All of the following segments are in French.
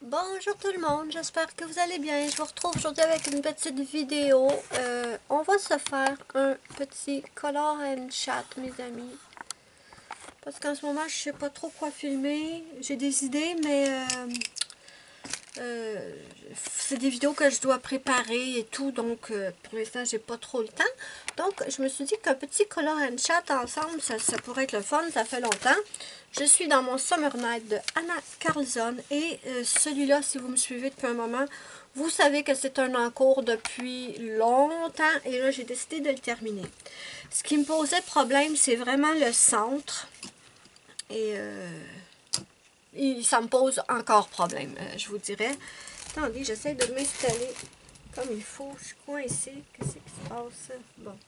Bonjour tout le monde, j'espère que vous allez bien. Je vous retrouve aujourd'hui avec une petite vidéo. On va se faire un petit color and chat, mes amis. Parce qu'en ce moment, je sais pas trop quoi filmer. J'ai des idées, mais c'est des vidéos que je dois préparer et tout. Donc, pour l'instant, j'ai pas trop le temps. Donc, je me suis dit qu'un petit color and chat ensemble, ça pourrait être le fun. Ça fait longtemps. Je suis dans mon Summer Night de Anna Carlson et celui-là, si vous me suivez depuis un moment, vous savez que c'est un en cours depuis longtemps et là, j'ai décidé de le terminer. Ce qui me posait problème, c'est vraiment le centre et ça me pose encore problème, je vous dirais. Attendez, j'essaie de m'installer comme il faut. Je suis coincée. Qu'est-ce qui se passe? Bon.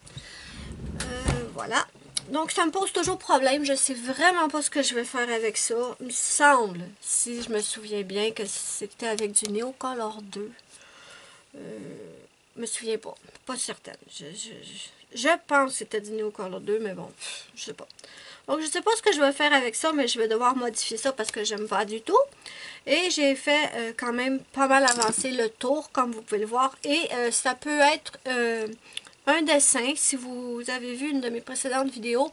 Voilà. Donc, ça me pose toujours problème. Je sais vraiment pas ce que je vais faire avec ça. Il me semble, si je me souviens bien, que c'était avec du Neocolor 2. Je me souviens pas. Pas certaine. Je pense que c'était du Neocolor 2, mais bon, je sais pas. Donc, je sais pas ce que je vais faire avec ça, mais je vais devoir modifier ça parce que j'aime pas du tout. Et j'ai fait quand même pas mal avancer le tour, comme vous pouvez le voir. Et ça peut être un dessin, si vous avez vu une de mes précédentes vidéos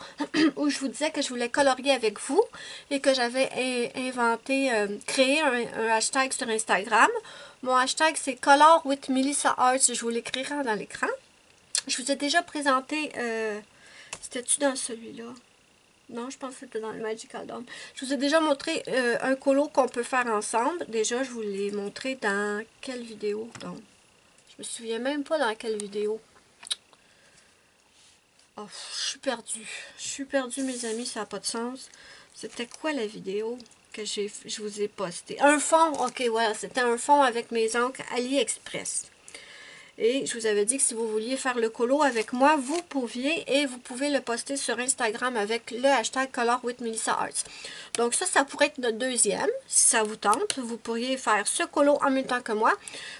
où je vous disais que je voulais colorier avec vous et que j'avais inventé, créé un hashtag sur Instagram. Mon hashtag c'est Color with Melissa Arts, je vous l'écrirai dans l'écran. Je vous ai déjà présenté, c'était-tu dans celui-là? Non, je pense que c'était dans le Magical Dawn. Je vous ai déjà montré un colo qu'on peut faire ensemble. Déjà, je vous l'ai montré dans quelle vidéo? Donc, je me souviens même pas dans quelle vidéo. Oh, je suis perdue. Je suis perdue, mes amis, ça n'a pas de sens. C'était quoi la vidéo que je vous ai postée? Un fond, ok, voilà, c'était un fond avec mes encres AliExpress. Et je vous avais dit que si vous vouliez faire le colo avec moi, vous pouviez et vous pouvez le poster sur Instagram avec le hashtag Color with Melissa Arts. Donc ça pourrait être notre deuxième, si ça vous tente. Vous pourriez faire ce colo en même temps que moi.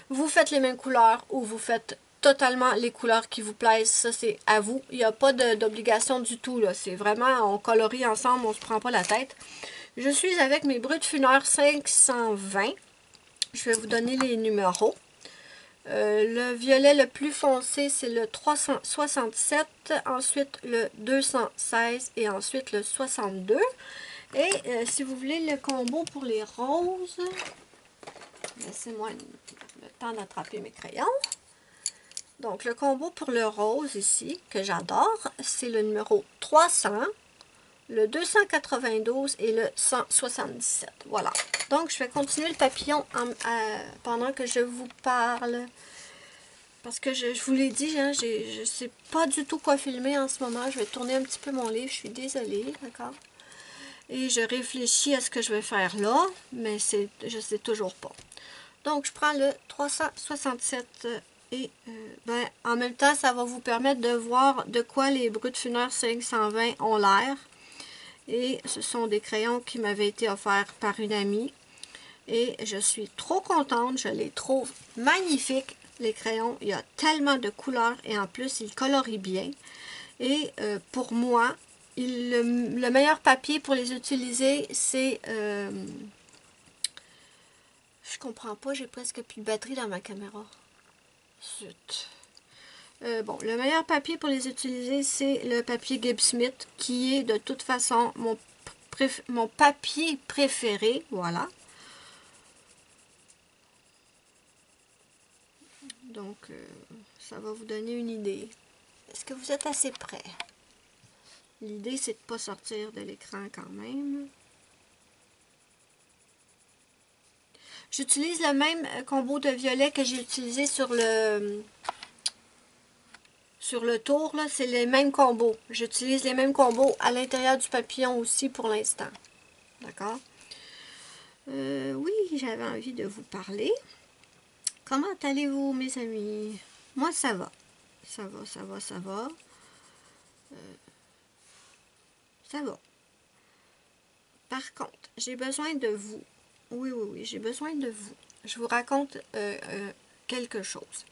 Vous faites les mêmes couleurs ou vous faites totalement les couleurs qui vous plaisent. Ça, c'est à vous. Il n'y a pas d'obligation du tout, là. C'est vraiment, on colorie ensemble, on se prend pas la tête. Je suis avec mes Brut-Funeur 520. Je vais vous donner les numéros. Le violet le plus foncé, c'est le 367, ensuite le 216 et ensuite le 62. Et si vous voulez le combo pour les roses, laissez-moi le temps d'attraper mes crayons. Donc le combo pour le rose ici, que j'adore, c'est le numéro 300, le 292 et le 177. Voilà. Donc je vais continuer le papillon pendant que je vous parle. Parce que je vous l'ai dit, hein, je ne sais pas du tout quoi filmer en ce moment. Je vais tourner un petit peu mon livre, je suis désolée, d'accord? Et je réfléchis à ce que je vais faire là, mais je ne sais toujours pas. Donc, je prends le 367 et ben, en même temps, ça va vous permettre de voir de quoi les Brut-Funeur 520 ont l'air. Et ce sont des crayons qui m'avaient été offerts par une amie. Et je suis trop contente, je les trouve magnifiques. Les crayons, il y a tellement de couleurs et en plus, ils colorient bien. Et pour moi, le meilleur papier pour les utiliser, c'est... je comprends pas, j'ai presque plus de batterie dans ma caméra. Zut. Bon, le meilleur papier pour les utiliser, c'est le papier Gibbs Smith, qui est de toute façon mon papier préféré. Voilà. Donc, ça va vous donner une idée. Est-ce que vous êtes assez prêts? L'idée, c'est de ne pas sortir de l'écran quand même. J'utilise le même combo de violet que j'ai utilisé sur le tour. C'est les mêmes combos. J'utilise les mêmes combos à l'intérieur du papillon aussi pour l'instant. D'accord? Oui, j'avais envie de vous parler. Comment allez-vous, mes amis? Moi, ça va. Ça va, ça va, ça va. Ça va. Par contre, j'ai besoin de vous. Oui, oui, oui, j'ai besoin de vous. Je vous raconte quelque chose.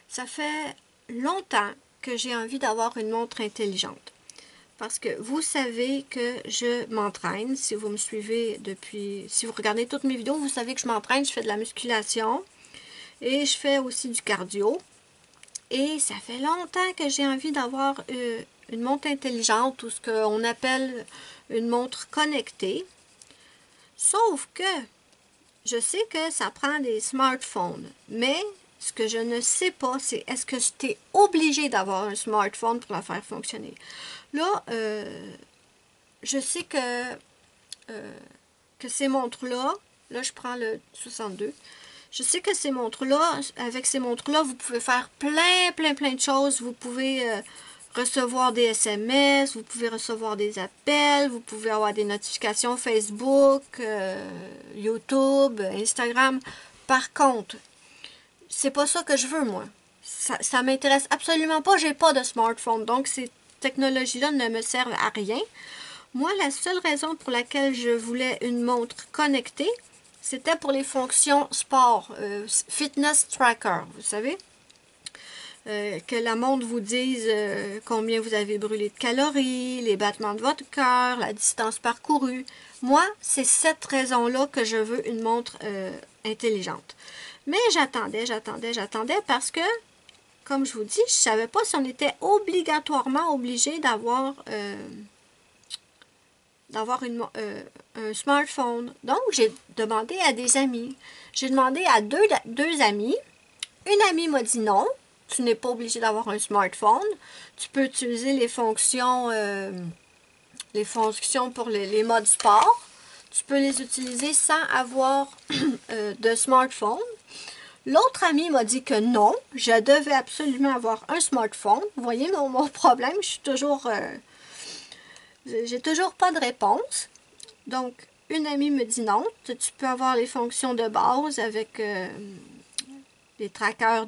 Ça fait longtemps que j'ai envie d'avoir une montre intelligente. parce que vous savez que je m'entraîne. Si vous me suivez depuis, si vous regardez toutes mes vidéos, vous savez que je m'entraîne, je fais de la musculation et je fais aussi du cardio. Et ça fait longtemps que j'ai envie d'avoir une montre intelligente ou ce qu'on appelle une montre connectée. Sauf que je sais que ça prend des smartphones, mais ce que je ne sais pas, c'est est-ce que tu es obligé d'avoir un smartphone pour la faire fonctionner. Là, je sais que ces montres-là, là je prends le 62, je sais que ces montres-là, avec ces montres-là, vous pouvez faire plein de choses. Vous pouvez recevoir des SMS, vous pouvez recevoir des appels, vous pouvez avoir des notifications Facebook, YouTube, Instagram. Par contre, c'est pas ça que je veux, moi. Ça m'intéresse absolument pas. J'ai pas de smartphone, donc ces technologies-là ne me servent à rien. Moi, la seule raison pour laquelle je voulais une montre connectée, c'était pour les fonctions sport, fitness tracker, vous savez. Que la montre vous dise combien vous avez brûlé de calories, les battements de votre cœur, la distance parcourue. Moi, c'est cette raison-là que je veux une montre intelligente. Mais j'attendais parce que, comme je vous dis, je ne savais pas si on était obligatoirement obligé d'avoir un smartphone. Donc, j'ai demandé à des amis. J'ai demandé à deux amis. Une amie m'a dit non. Tu n'es pas obligé d'avoir un smartphone. Tu peux utiliser les fonctions pour les modes sport. Tu peux les utiliser sans avoir de smartphone. L'autre amie m'a dit que non, je devais absolument avoir un smartphone. Vous voyez mon problème, je suis toujours... j'ai toujours pas de réponse. Donc, une amie me dit non, tu peux avoir les fonctions de base avec les trackers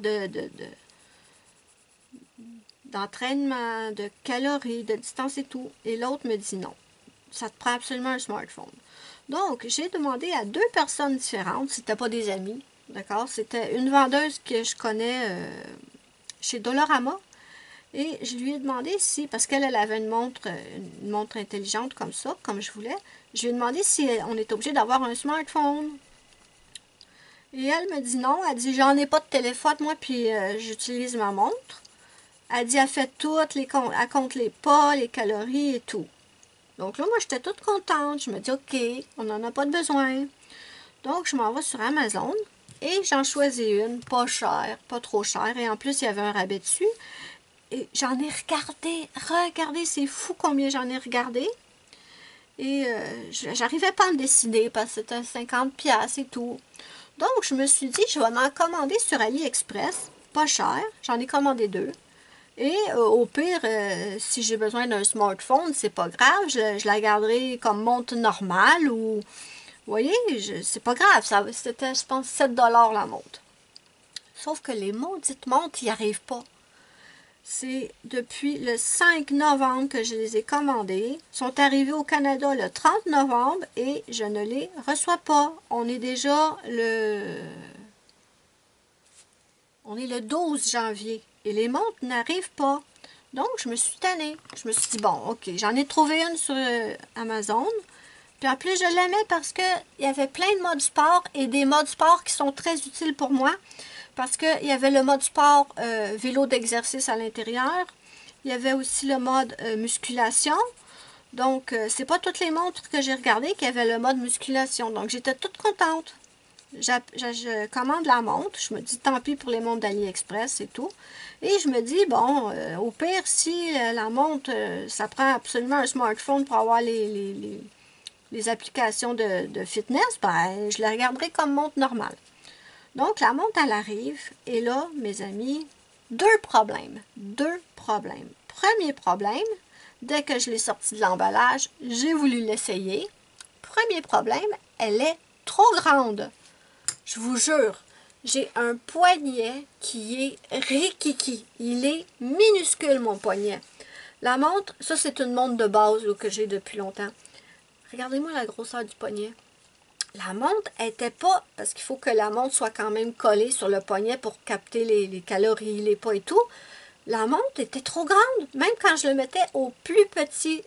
d'entraînement, de calories, de distance et tout. Et l'autre me dit non, ça te prend absolument un smartphone. Donc, j'ai demandé à deux personnes différentes, c'était pas des amis, d'accord? C'était une vendeuse que je connais chez Dollarama. Et je lui ai demandé si, parce qu'elle avait une montre intelligente comme ça, comme je voulais, je lui ai demandé si on est obligé d'avoir un smartphone. Et elle me dit non, elle dit j'en ai pas de téléphone moi, puis j'utilise ma montre. Elle dit elle fait toutes les comptes, elle compte les pas, les calories et tout. Donc là, moi j'étais toute contente, je me dis ok, on n'en a pas de besoin. Donc je m'en vais sur Amazon et j'en choisis une, pas chère, pas trop chère, et en plus il y avait un rabais dessus. Et j'en ai regardé, c'est fou combien j'en ai regardé. Et j'arrivais pas à me décider parce que c'était 50$ et tout. Donc, je me suis dit, je vais m'en commander sur AliExpress, pas cher. J'en ai commandé deux. Et au pire, si j'ai besoin d'un smartphone, c'est pas grave. Je la garderai comme montre normale ou... Vous voyez, c'est pas grave. C'était, je pense, 7$ la montre. Sauf que les maudites montres, n'y arrivent pas. C'est depuis le 5 novembre que je les ai commandés. Ils sont arrivés au Canada le 30 novembre et je ne les reçois pas. On est déjà on est le 12 janvier et les montres n'arrivent pas. Donc, je me suis tannée. Je me suis dit, bon, ok, j'en ai trouvé une sur Amazon. Puis en plus, je l'aimais parce qu'il y avait plein de modes sport et des modes sport qui sont très utiles pour moi. Parce qu'il y avait le mode sport vélo d'exercice à l'intérieur. Il y avait aussi le mode musculation. Donc, c'est pas toutes les montres que j'ai regardées qui avaient le mode musculation. Donc, j'étais toute contente. Je commande la montre. Je me dis, tant pis pour les montres d'AliExpress et tout. Et je me dis, bon, au pire, si la montre, ça prend absolument un smartphone pour avoir les applications de fitness, ben, je la regarderai comme montre normale. Donc, la montre, elle arrive. Et là, mes amis, deux problèmes. Premier problème, dès que je l'ai sortie de l'emballage, j'ai voulu l'essayer. Premier problème, elle est trop grande. Je vous jure, j'ai un poignet qui est rikiki. Il est minuscule, mon poignet. La montre, ça, c'est une montre de base là, que j'ai depuis longtemps. Regardez-moi la grosseur du poignet. La montre n'était pas, parce qu'il faut que la montre soit quand même collée sur le poignet pour capter les calories, les pas et tout. La montre était trop grande. Même quand je le mettais au plus petit,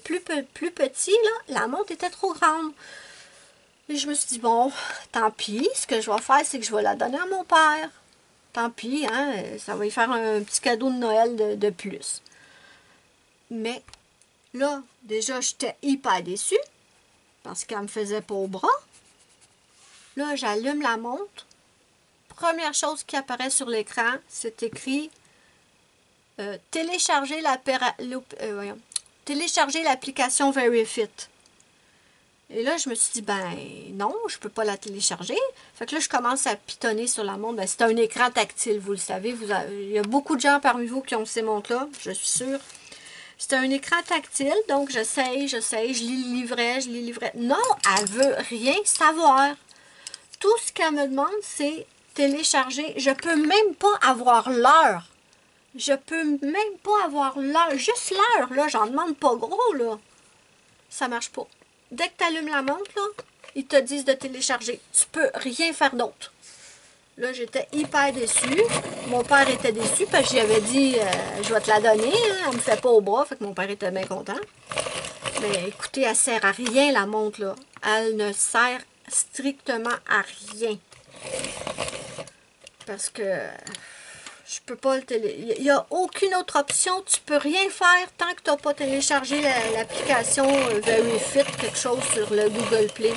plus petit, là, la montre était trop grande. Et je me suis dit, bon, tant pis, ce que je vais faire, c'est que je vais la donner à mon père. Tant pis, hein, ça va lui faire un petit cadeau de Noël de plus. Mais là, déjà, j'étais hyper déçue parce qu'elle me faisait pas au bras. Là, j'allume la montre. Première chose qui apparaît sur l'écran, c'est écrit télécharger l'application VeryFit. Et là, je me suis dit, ben non, je peux pas la télécharger. Fait que là, je commence à pitonner sur la montre. Ben, c'est un écran tactile, vous le savez. Il y a beaucoup de gens parmi vous qui ont ces montres-là, je suis sûre. C'est un écran tactile, donc j'essaye, je lis le livret. Non, elle veut rien savoir. Tout ce qu'elle me demande, c'est télécharger. Je peux même pas avoir l'heure. Je peux même pas avoir l'heure. Juste l'heure, là, j'en demande pas gros, là. Ça marche pas. Dès que tu allumes la montre, là, ils te disent de télécharger. Tu peux rien faire d'autre. Là, j'étais hyper déçue. Mon père était déçu parce que j'y avais dit je vais te la donner. Hein, elle me fait pas au bras. Fait que mon père était bien content. Mais écoutez, elle sert à rien, la montre, là. Elle ne sert strictement à rien. Parce que je peux pas le télécharger. Il n'y a aucune autre option. Tu peux rien faire tant que tu n'as pas téléchargé l'application VeryFit, quelque chose sur le Google Play.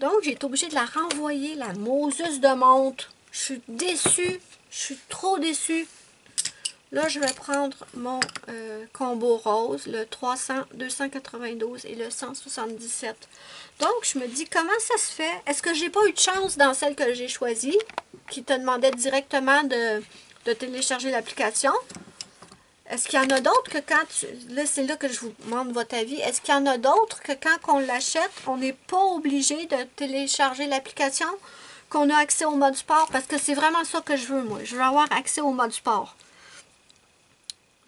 Donc, j'ai été obligée de la renvoyer, la Moses de montre. Je suis déçue. Je suis trop déçue. Là, je vais prendre mon combo rose, le 300, 292 et le 177. Donc, je me dis, comment ça se fait? Est-ce que j'ai pas eu de chance dans celle que j'ai choisie, qui te demandait directement de télécharger l'application? Est-ce qu'il y en a d'autres que quand... Là, c'est là que je vous demande votre avis. Est-ce qu'il y en a d'autres que quand on l'achète, on n'est pas obligé de télécharger l'application, qu'on a accès au mode sport? Parce que c'est vraiment ça que je veux, moi. Je veux avoir accès au mode sport.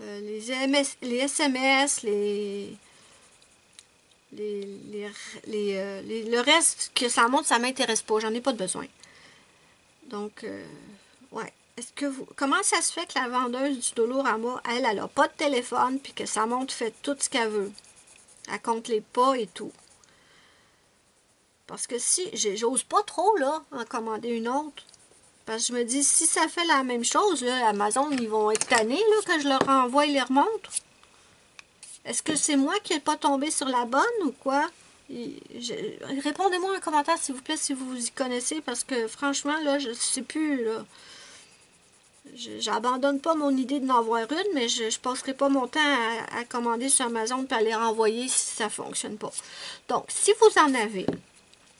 Les SMS, le reste que ça montre, ça m'intéresse pas. J'en ai pas de besoin. Donc, ouais. Est-ce que vous... Comment ça se fait que la vendeuse du Dolorama, elle a pas de téléphone puis que sa montre fait tout ce qu'elle veut? Elle compte les pas et tout. Parce que si... J'ose pas trop, là, en commander une autre. Parce que je me dis, si ça fait la même chose, là, Amazon, ils vont être tannés, là, que je leur renvoie et les remonte. Est-ce que c'est moi qui n'ai pas tombé sur la bonne ou quoi? Répondez-moi en commentaire, s'il vous plaît, si vous y connaissez, parce que franchement, là, je ne sais plus, là. J'abandonne pas mon idée de n'en avoir une, mais je ne passerai pas mon temps à commander sur Amazon et à les renvoyer si ça ne fonctionne pas. Donc, si vous en avez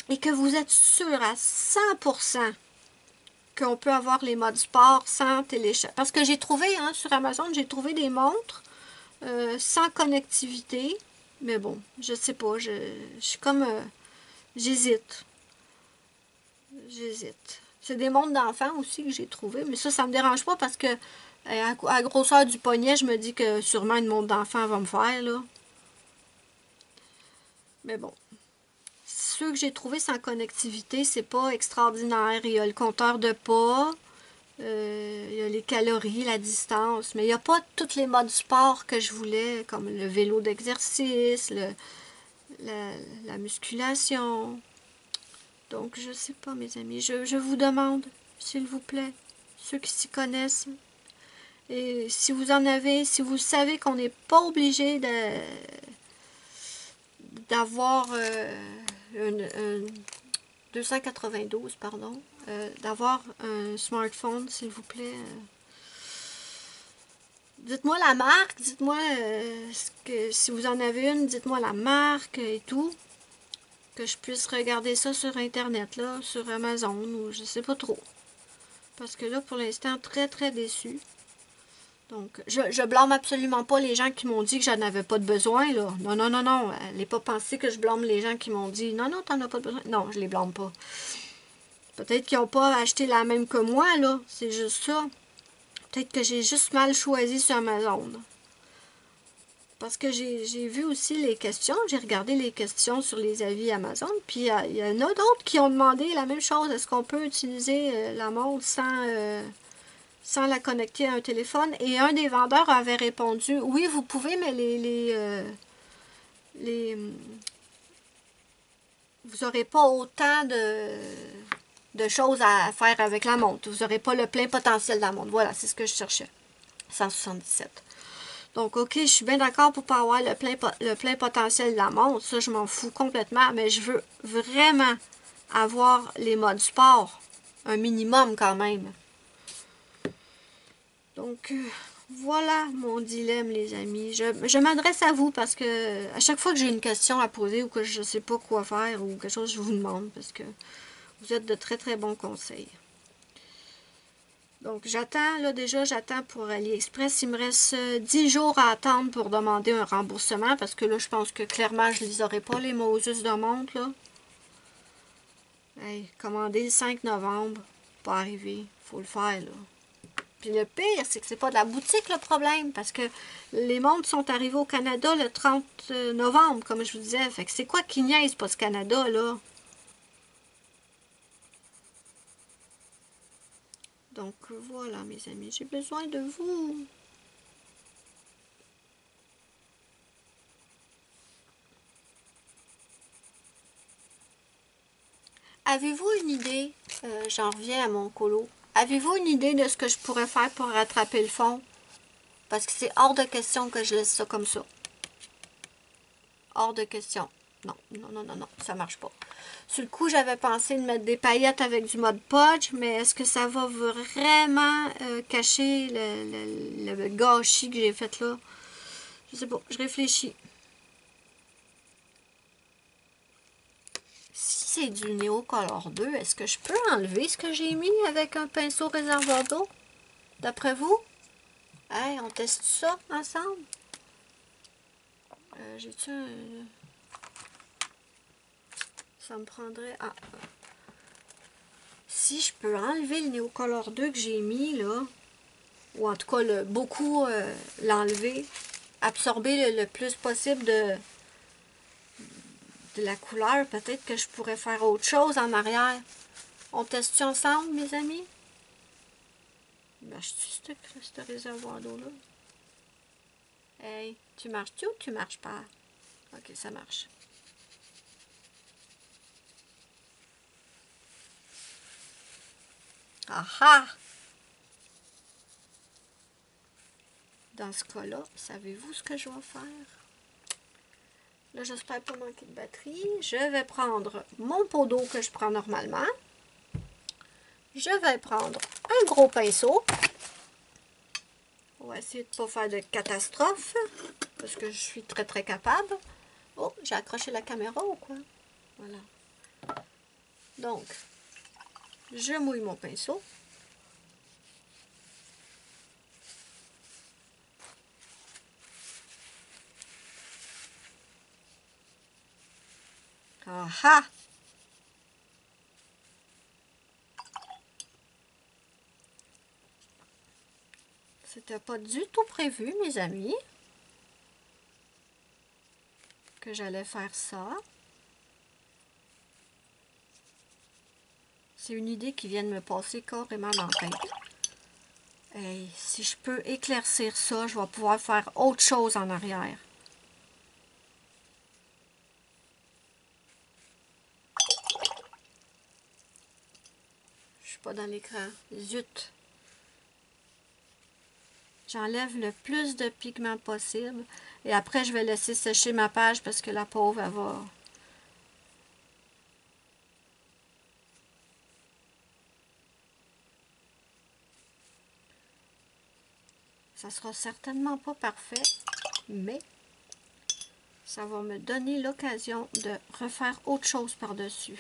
et que vous êtes sûr à 100% qu'on peut avoir les modes sport sans télécharger. Parce que j'ai trouvé, hein, sur Amazon, j'ai trouvé des montres sans connectivité. Mais bon, je sais pas, je suis comme... j'hésite. J'hésite. C'est des montres d'enfants aussi que j'ai trouvé, mais ça me dérange pas parce que à la grosseur du poignet, je me dis que sûrement une montre d'enfant va me faire, là. Mais bon. Ceux que j'ai trouvés sans connectivité, c'est pas extraordinaire. Il y a le compteur de pas, il y a les calories, la distance, mais il n'y a pas tous les modes sport que je voulais, comme le vélo d'exercice, la musculation. Donc, je sais pas, mes amis. Je vous demande, s'il vous plaît, ceux qui s'y connaissent, et si vous en avez, si vous savez qu'on n'est pas obligé d'avoir un 292, pardon, d'avoir un smartphone, s'il vous plaît. Dites-moi la marque, dites-moi si vous en avez une, dites-moi la marque et tout. Que je puisse regarder ça sur Internet, là, sur Amazon, ou je sais pas trop. Parce que là, pour l'instant, très, très déçue. Donc, je blâme absolument pas les gens qui m'ont dit que j'en avais pas de besoin, là. Non, non, non, non. N'allez pas penser que je blâme les gens qui m'ont dit « Non, non, t'en as pas de besoin. » Non, je les blâme pas. Peut-être qu'ils n'ont pas acheté la même que moi, là. C'est juste ça. Peut-être que j'ai juste mal choisi sur Amazon. Parce que j'ai vu aussi les questions, j'ai regardé les questions sur les avis Amazon, puis il y en a d'autres qui ont demandé la même chose. Est-ce qu'on peut utiliser la montre sans la connecter à un téléphone. Et un des vendeurs avait répondu, oui, vous pouvez, mais vous n'aurez pas autant de choses à faire avec la montre. Vous n'aurez pas le plein potentiel de la montre. Voilà, c'est ce que je cherchais. 177. Donc, ok, je suis bien d'accord pour pas avoir le plein potentiel de la montre. Ça, je m'en fous complètement. Mais je veux vraiment avoir les modes sport. Un minimum quand même. Donc, voilà mon dilemme, les amis. Je m'adresse à vous parce que à chaque fois que j'ai une question à poser ou que je ne sais pas quoi faire ou quelque chose, je vous demande parce que vous êtes de très très bons conseils. Donc, j'attends, là déjà, j'attends pour AliExpress. Il me reste 10 jours à attendre pour demander un remboursement parce que là, je pense que clairement, je ne les aurai pas, les Moses de montre, là. Hey, commander le 5 novembre, pas arrivé. Faut le faire, là. Puis le pire, c'est que c'est pas de la boutique le problème, parce que les montres sont arrivées au Canada le 30 novembre, comme je vous disais. Fait que c'est quoi qui niaise pas ce Canada, là? Donc voilà, mes amis, j'ai besoin de vous. Avez-vous une idée, j'en reviens à mon colo, avez-vous une idée de ce que je pourrais faire pour rattraper le fond? Parce que c'est hors de question que je laisse ça comme ça. Hors de question. Non, non, non, non, non, ça marche pas. Sur le coup, j'avais pensé de mettre des paillettes avec du mode podge, mais est-ce que ça va vraiment cacher le gâchis que j'ai fait là? Je sais pas, je réfléchis. Si c'est du Neocolor 2, est-ce que je peux enlever ce que j'ai mis avec un pinceau réservoir d'eau? D'après vous? Hey, on teste ça ensemble? J'ai-tu un... Ça me prendrait... Ah. Si je peux enlever le Neocolor 2 que j'ai mis, là, ou en tout cas beaucoup l'enlever, absorber le plus possible de la couleur, peut-être que je pourrais faire autre chose en arrière. On teste-tu ensemble, mes amis? Marche-tu ce réservoir d'eau-là? Hey, tu marches-tu ou tu marches pas? Ok, ça marche. Ah ah! Dans ce cas-là, savez-vous ce que je vais faire? Là, j'espère pas manquer de batterie. Je vais prendre mon pot d'eau que je prends normalement. Je vais prendre un gros pinceau. On va essayer de ne pas faire de catastrophe. Parce que je suis très très capable. Oh, j'ai accroché la caméra ou quoi? Voilà. Donc, je mouille mon pinceau. Ah ah! C'était pas du tout prévu, mes amis, que j'allais faire ça. C'est une idée qui vient de me passer carrément dans la tête. Hey, si je peux éclaircir ça, je vais pouvoir faire autre chose en arrière. Je suis pas dans l'écran. Zut! J'enlève le plus de pigments possible. Et après, je vais laisser sécher ma page parce que la pauvre, elle va... Ça sera certainement pas parfait, mais ça va me donner l'occasion de refaire autre chose par-dessus.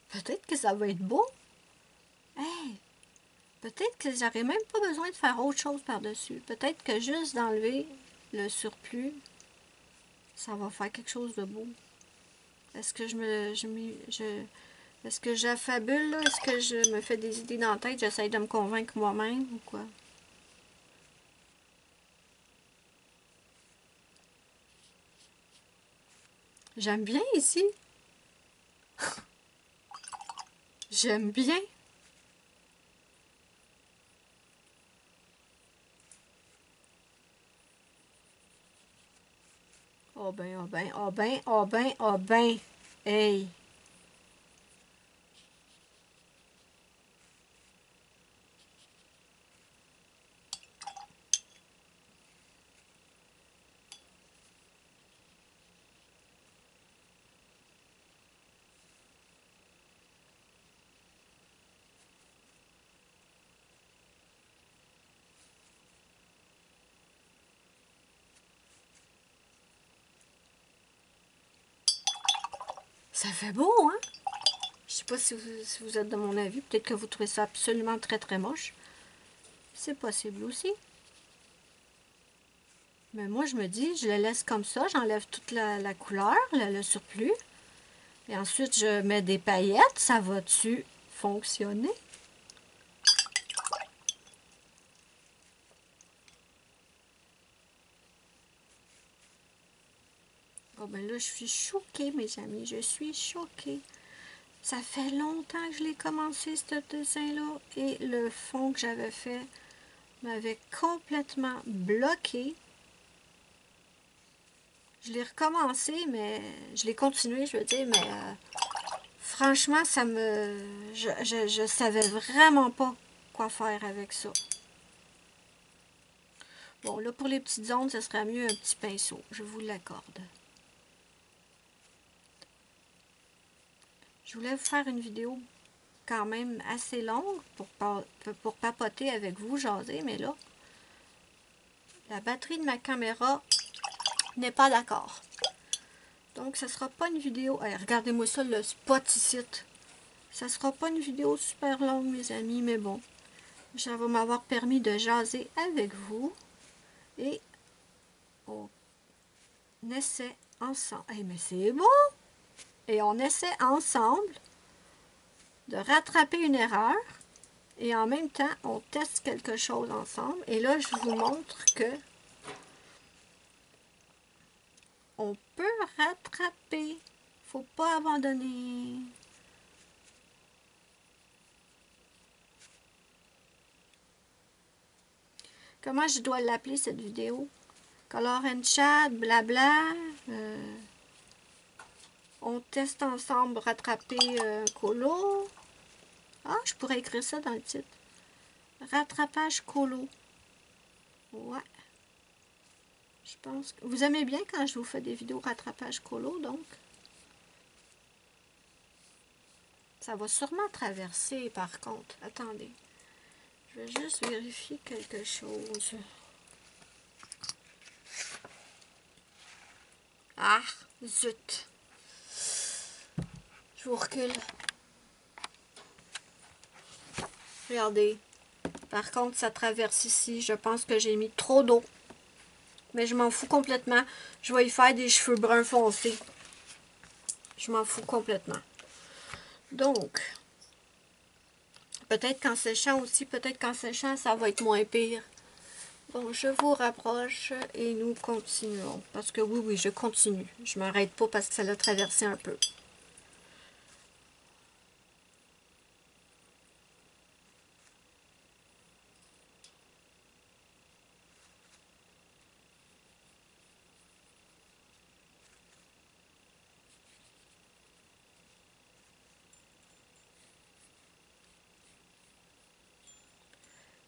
Peut-être que ça va être beau. Hey, peut-être que j'aurais même pas besoin de faire autre chose par-dessus. Peut-être que juste d'enlever le surplus, ça va faire quelque chose de beau. Est-ce que est-ce que j'affabule, là? Est-ce que je me fais des idées dans la tête? J'essaye de me convaincre moi-même ou quoi? J'aime bien ici. J'aime bien. Oh ben, oh ben, oh ben, oh ben, oh ben. Hey. Ça fait beau, hein? Je sais pas si vous êtes de mon avis. Peut-être que vous trouvez ça absolument très très moche. C'est possible aussi. Mais moi, je me dis, je le laisse comme ça. J'enlève toute la couleur, le surplus. Et ensuite, je mets des paillettes. Ça va-tu fonctionner? Oh ben là, je suis choquée, mes amis. Je suis choquée. Ça fait longtemps que je l'ai commencé, ce dessin-là. Et le fond que j'avais fait m'avait complètement bloqué. Je l'ai recommencé, mais je l'ai continué, je veux dire, mais franchement, ça me... Je savais vraiment pas quoi faire avec ça. Bon, là, pour les petites zones, ce serait mieux un petit pinceau. Je vous l'accorde. Je voulais vous faire une vidéo quand même assez longue pour papoter avec vous, jaser, mais là, la batterie de ma caméra n'est pas d'accord. Donc, ça sera pas une vidéo... Hey, regardez-moi ça, le spot ici. Ça sera pas une vidéo super longue, mes amis, mais bon. Ça va m'avoir permis de jaser avec vous. Et on essaie ensemble. Hey, mais c'est beau! Et on essaie ensemble de rattraper une erreur. Et en même temps, on teste quelque chose ensemble. Et là, je vous montre que on peut rattraper. Faut pas abandonner. Comment je dois l'appeler, cette vidéo? Color and chat, blabla. On teste ensemble rattraper colo. Ah, je pourrais écrire ça dans le titre. Rattrapage colo. Ouais. Je pense que vous aimez bien quand je vous fais des vidéos rattrapage colo, donc. Ça va sûrement traverser, par contre. Attendez. Je vais juste vérifier quelque chose. Ah, zut. Je vous recule. Regardez. Par contre, ça traverse ici. Je pense que j'ai mis trop d'eau. Mais je m'en fous complètement. Je vais y faire des cheveux bruns foncés. Je m'en fous complètement. Donc, peut-être qu'en séchant aussi, peut-être qu'en séchant, ça va être moins pire. Bon, je vous rapproche et nous continuons. Parce que oui, je continue. Je ne m'arrête pas parce que ça l'a traversé un peu.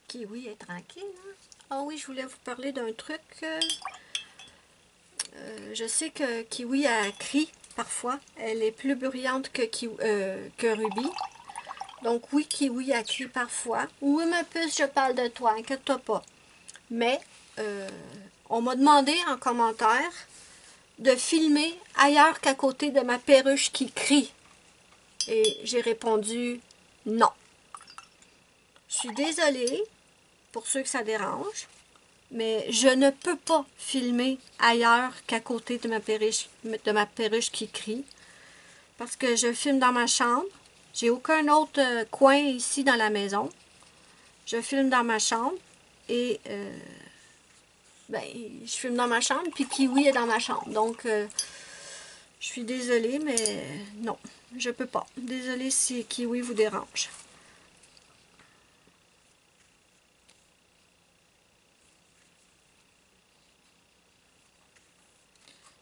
Kiwi est tranquille, hein? Ah oui, je voulais vous parler d'un truc. Je sais que Kiwi a crie parfois. Elle est plus bruyante que Ruby. Donc oui, Kiwi a crie parfois. Oui, ma puce, je parle de toi, inquiète-toi pas. Mais on m'a demandé en commentaire de filmer ailleurs qu'à côté de ma perruche qui crie. Et j'ai répondu non. Je suis désolée pour ceux que ça dérange, mais je ne peux pas filmer ailleurs qu'à côté de ma perruche qui crie. Parce que je filme dans ma chambre. J'ai aucun autre coin ici dans la maison. Je filme dans ma chambre et ben, je filme dans ma chambre, puis Kiwi est dans ma chambre. Donc, Je suis désolée, mais non, je peux pas. Désolée si Kiwi vous dérange.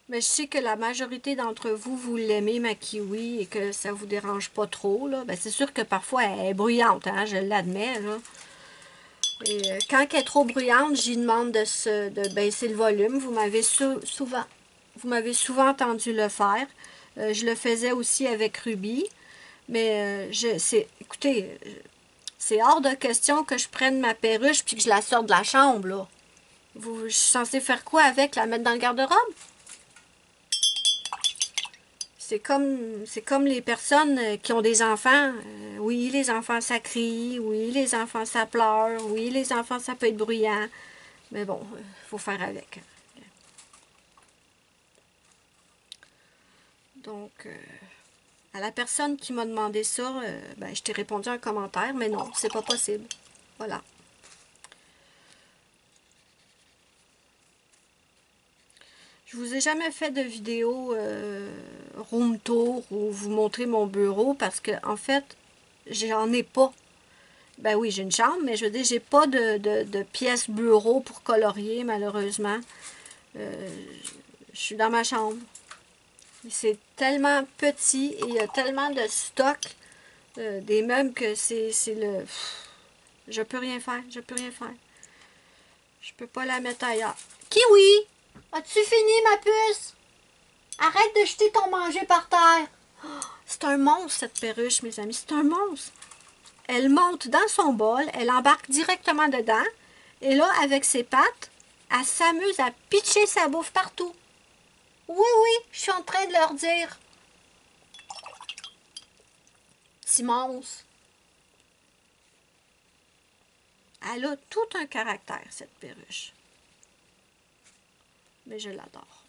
Mais je sais que la majorité d'entre vous, vous l'aimez, ma kiwi, et que ça vous dérange pas trop, là. Ben, c'est sûr que parfois, elle est bruyante, hein, je l'admets, là. Et quand elle est trop bruyante, j'y demande de baisser le volume. Vous m'avez souvent entendu le faire. Je le faisais aussi avec Ruby. Mais écoutez, c'est hors de question que je prenne ma perruche puis que je la sorte de la chambre, là. Je suis censée faire quoi avec? La mettre dans le garde-robe? C'est comme les personnes qui ont des enfants. Oui, les enfants, ça crie. Oui, les enfants, ça pleure. Oui, les enfants, ça peut être bruyant. Mais bon, faut faire avec. Donc, à la personne qui m'a demandé ça, ben, je t'ai répondu un commentaire, mais non, c'est pas possible. Voilà. Je vous ai jamais fait de vidéo room tour ou vous montrer mon bureau parce que en fait, j'en ai pas. Ben oui, j'ai une chambre, mais je veux dire, j'ai pas de pièce bureau pour colorier, malheureusement. Je suis dans ma chambre. C'est tellement petit et il y a tellement de stock des meubles que c'est le... Je peux rien faire, je peux rien faire. Je peux pas la mettre ailleurs. Kiwi! As-tu fini, ma puce? Arrête de jeter ton manger par terre. Oh, c'est un monstre, cette perruche, mes amis. C'est un monstre. Elle monte dans son bol, elle embarque directement dedans. Et là, avec ses pattes, elle s'amuse à pitcher sa bouffe partout. Oui, oui, je suis en train de leur dire. Petit monstre. Elle a tout un caractère, cette perruche. Mais je l'adore.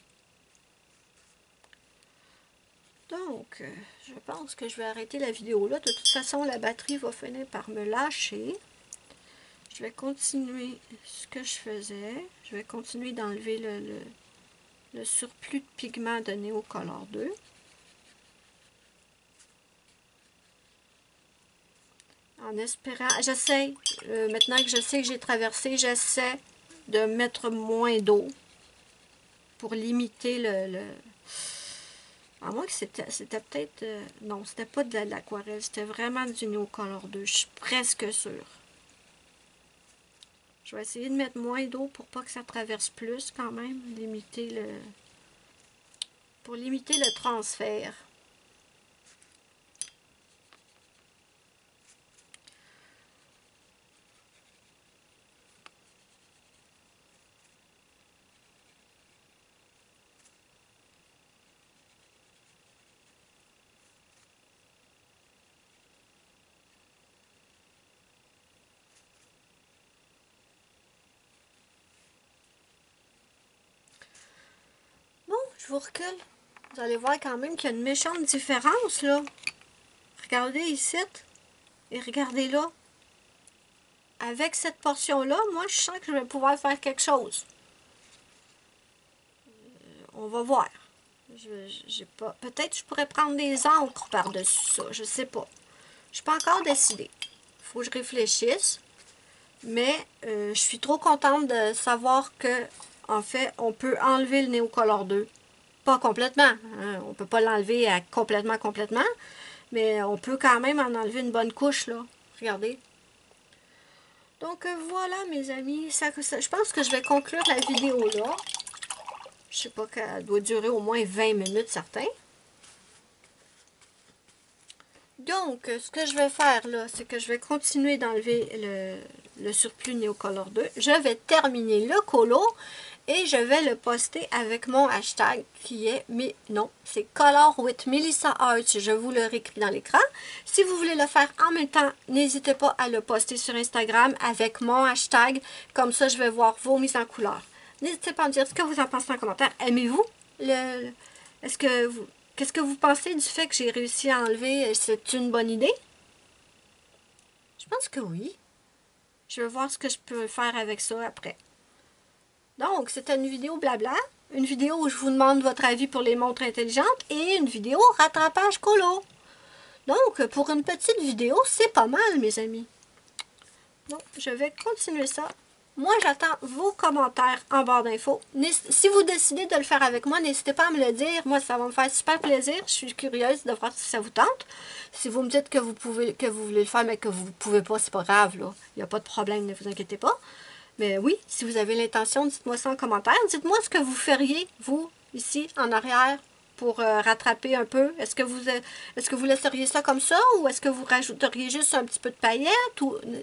Donc, je pense que je vais arrêter la vidéo là. De toute façon, la batterie va finir par me lâcher. Je vais continuer ce que je faisais. Je vais continuer d'enlever le surplus de pigments de Neocolor 2. En espérant, j'essaie, maintenant que je sais que j'ai traversé, j'essaie de mettre moins d'eau pour limiter à moins que c'était peut-être... non, c'était pas de l'aquarelle, c'était vraiment du Neocolor 2, je suis presque sûre. Je vais essayer de mettre moins d'eau pour pas que ça traverse plus quand même, pour limiter le transfert. Bon, je vous recule. Vous allez voir quand même qu'il y a une méchante différence, là. Regardez ici et regardez là. Avec cette portion-là, moi, je sens que je vais pouvoir faire quelque chose. On va voir. J'ai pas. Peut-être que je pourrais prendre des encres par-dessus ça. Je sais pas. Je suis pas encore décidée. Faut que je réfléchisse. Mais je suis trop contente de savoir que, en fait, on peut enlever le Neocolor 2. Pas complètement. Hein? On peut pas l'enlever complètement. Mais on peut quand même en enlever une bonne couche, là. Regardez. Donc voilà, mes amis. Je pense que je vais conclure la vidéo là. Je sais pas qu'elle doit durer au moins 20 minutes, certains. Donc, ce que je vais faire là, c'est que je vais continuer d'enlever le surplus Neocolor 2. Je vais terminer le colo et je vais le poster avec mon hashtag qui est, non, c'est Color with Melissa Arts. Je vous le réécris dans l'écran. Si vous voulez le faire en même temps, n'hésitez pas à le poster sur Instagram avec mon hashtag. Comme ça, je vais voir vos mises en couleur. N'hésitez pas à me dire ce que vous en pensez en commentaire. Aimez-vous est-ce que vous... Qu'est-ce que vous pensez du fait que j'ai réussi à enlever? C'est une bonne idée? Je pense que oui. Je vais voir ce que je peux faire avec ça après. Donc, c'était une vidéo blabla. Une vidéo où je vous demande votre avis pour les montres intelligentes et une vidéo rattrapage colo. Donc, pour une petite vidéo, c'est pas mal, mes amis. Donc, je vais continuer ça. Moi, j'attends vos commentaires en barre d'infos. Si vous décidez de le faire avec moi, n'hésitez pas à me le dire. Moi, ça va me faire super plaisir. Je suis curieuse de voir si ça vous tente. Si vous me dites que vous voulez le faire, mais que vous ne pouvez pas, c'est pas grave, là. Il n'y a pas de problème, ne vous inquiétez pas. Mais oui, si vous avez l'intention, dites-moi ça en commentaire. Dites-moi ce que vous feriez, vous, ici, en arrière, pour rattraper un peu. Est-ce que vous laisseriez ça comme ça ou est-ce que vous rajouteriez juste un petit peu de paillettes?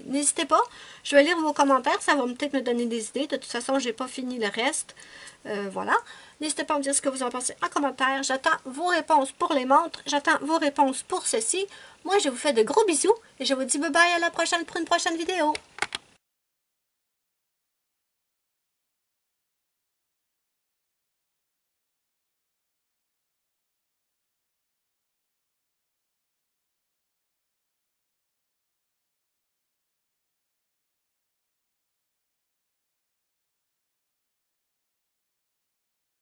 N'hésitez pas. Je vais lire vos commentaires. Ça va peut-être me donner des idées. De toute façon, je n'ai pas fini le reste. Voilà. N'hésitez pas à me dire ce que vous en pensez en commentaire. J'attends vos réponses pour les montres. J'attends vos réponses pour ceci. Moi, je vous fais de gros bisous et je vous dis bye bye à la prochaine pour une prochaine vidéo.